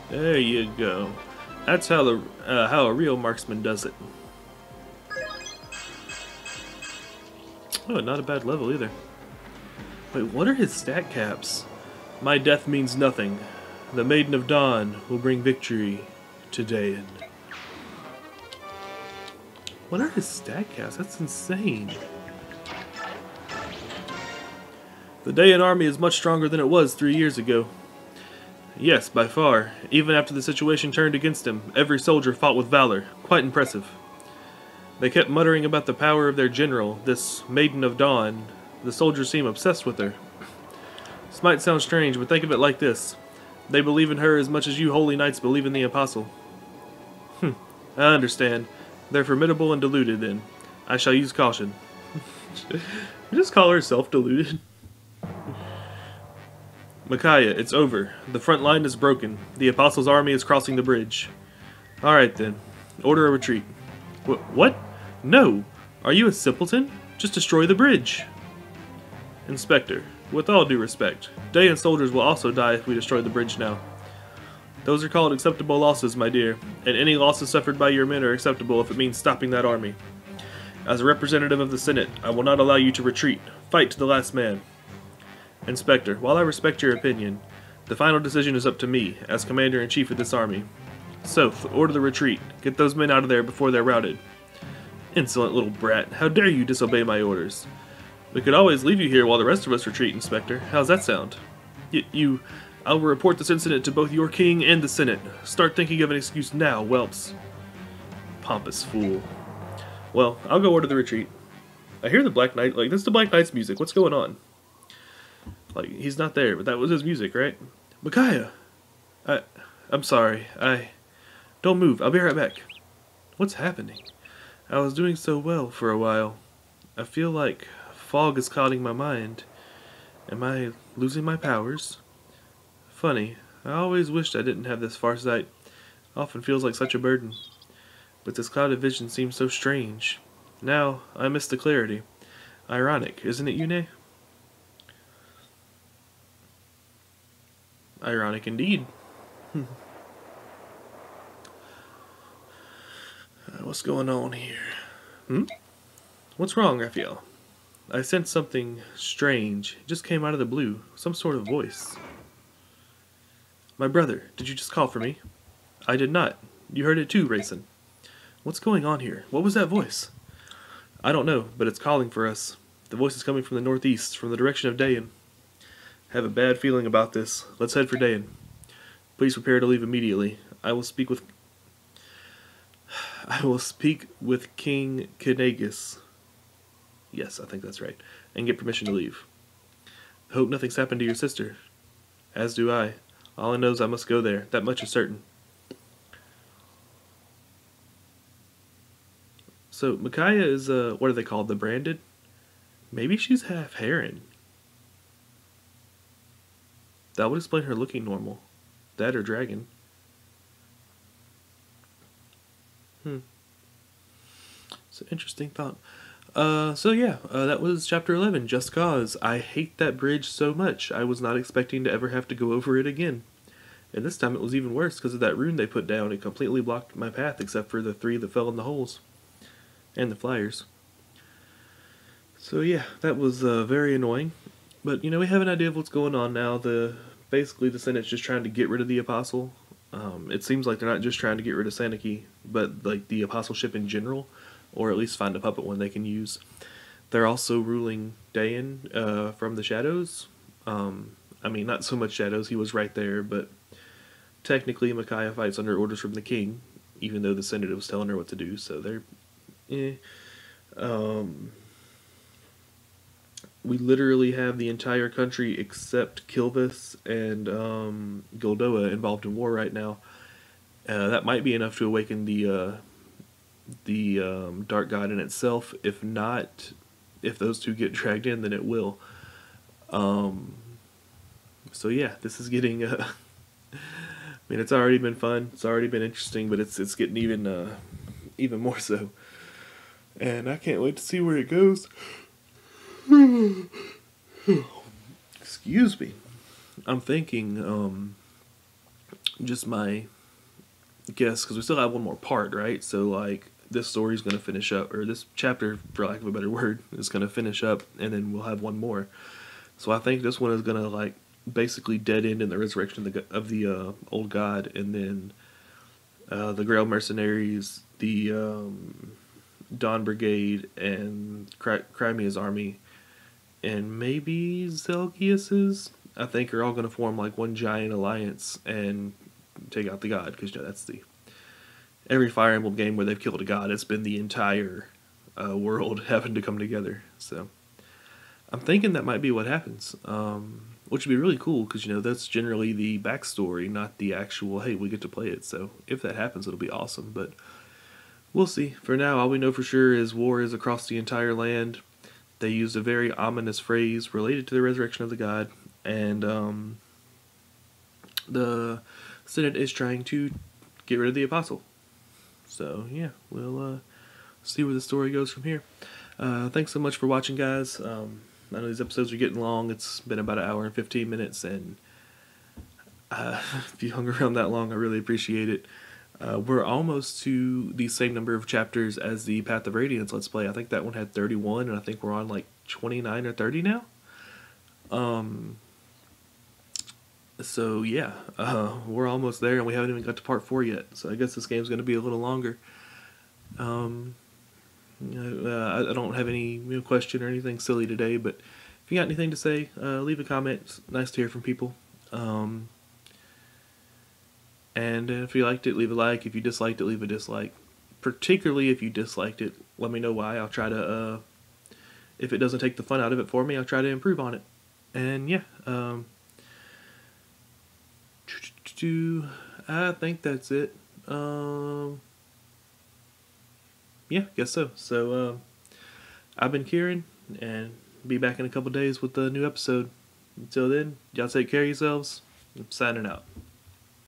[SPEAKER 1] There you go. That's how how a real marksman does it. Oh, not a bad level either. Wait, what are his stat caps? My death means nothing. The Maiden of Dawn will bring victory to Dayan. What are his stat caps? That's insane. The Dayan army is much stronger than it was 3 years ago. Yes, by far. Even after the situation turned against him, every soldier fought with valor. Quite impressive. They kept muttering about the power of their general, this Maiden of Dawn. The soldiers seem obsessed with her. This might sound strange, but think of it like this. They believe in her as much as you holy knights believe in the apostle. I understand. They're formidable and deluded, then. I shall use caution. You just call her self-deluded? Micaiah, it's over. The front line is broken. The Apostle's army is crossing the bridge. Alright then. Order a retreat. What? No! Are you a simpleton? Just destroy the bridge. Inspector, with all due respect, Dayan soldiers will also die if we destroy the bridge now. Those are called acceptable losses, my dear, and any losses suffered by your men are acceptable if it means stopping that army. As a representative of the Senate, I will not allow you to retreat. Fight to the last man. Inspector, while I respect your opinion, The final decision is up to me, as commander-in-chief of this army. Soth, order the retreat. Get those men out of there before they're routed. Insolent little brat, how dare you disobey my orders? We could always leave you here while the rest of us retreat, Inspector. How's that sound? I will report this incident to both your king and the Senate. Start thinking of an excuse now, whelps. Pompous fool. Well, I'll go order the retreat. I hear the Black Knight, like, this is the Black Knight's music. What's going on? Like, he's not there, but that was his music, right? Micaiah! I'm sorry. Don't move. I'll be right back. What's happening? I was doing so well for a while. I feel like fog is clouding my mind. Am I losing my powers? Funny. I always wished I didn't have this farsight. Often feels like such a burden. But this clouded vision seems so strange. Now, I miss the clarity. Ironic, isn't it, Yune? Ironic indeed. What's going on here? What's wrong, Raphael? I sensed something strange. It just came out of the blue. Some sort of voice. My brother, did you just call for me? I did not. You heard it too, Rayson. What's going on here? What was that voice? I don't know, but it's calling for us. The voice is coming from the northeast, from the direction of Dayan. I have a bad feeling about this. Let's head for Dayan. Please prepare to leave immediately. I will speak with King Kheran. Yes, I think that's right. And get permission to leave. I hope nothing's happened to your sister. As do I. All I know is I must go there. That much is certain. So, Micaiah is, what are they called? The Branded? Maybe she's half Kheran. That would explain her looking normal. That or dragon. It's an interesting thought. That was chapter 11, Just Cause. I hate that bridge so much. I was not expecting to ever have to go over it again. And this time it was even worse because of that rune they put down. It completely blocked my path except for the 3 that fell in the holes. And the flyers. So yeah, that was very annoying. But, you know, we have an idea of what's going on now. Basically, the Senate's just trying to get rid of the Apostle. It seems like they're not just trying to get rid of Saniki, but like the Apostleship in general, or at least find a puppet one they can use. They're also ruling Dayan from the shadows. I mean, not so much shadows, he was right there, but technically Micaiah fights under orders from the king, even though the Senate was telling her what to do, so they're... We literally have the entire country except Kilvis and Goldoa involved in war right now. That might be enough to awaken the Dark God in itself. If not, if those two get dragged in, then it will. So yeah, this is getting... I mean, it's already been fun. It's already been interesting, but it's getting even more so. And I can't wait to see where it goes. Excuse me. I'm thinking, just my guess, because we still have one more part, right? So, like, this story's going to finish up, or this chapter, for lack of a better word, is going to finish up, and then we'll have one more. So I think this one is going to, like, basically dead end in the resurrection of the old god, and then the Grail Mercenaries, the Dawn Brigade, and Crimea's army, and maybe Zelgius's, I think, are all going to form like one giant alliance and take out the god, because you know that's every Fire Emblem game where they've killed a god, it's been the entire world having to come together. So I'm thinking that might be what happens, which would be really cool, because you know that's generally the backstory, not the actual, hey, we get to play it. So if that happens, it'll be awesome, but we'll see. For now, all we know for sure is war is across the entire land. They used a very ominous phrase related to the resurrection of the god, and the Senate is trying to get rid of the Apostle. So yeah, we'll see where the story goes from here. Thanks so much for watching, guys. I know these episodes are getting long. It's been about 1 hour and 15 minutes, and if you hung around that long, I really appreciate it. We're almost to the same number of chapters as the Path of Radiance Let's Play. I think that one had 31, and I think we're on like 29 or 30 now. So yeah, we're almost there, and we haven't even got to part 4 yet. So I guess this game's going to be a little longer. Um, I don't have any question or anything silly today, but if you got anything to say, leave a comment. It's nice to hear from people. And if you liked it, leave a like. If you disliked it, leave a dislike. Particularly if you disliked it, let me know why. I'll try to, if it doesn't take the fun out of it for me, I'll try to improve on it. And yeah, I think that's it. Yeah, guess so. So, I've been Kieran, and be back in a couple days with a new episode. Until then, y'all take care of yourselves. I'm signing out.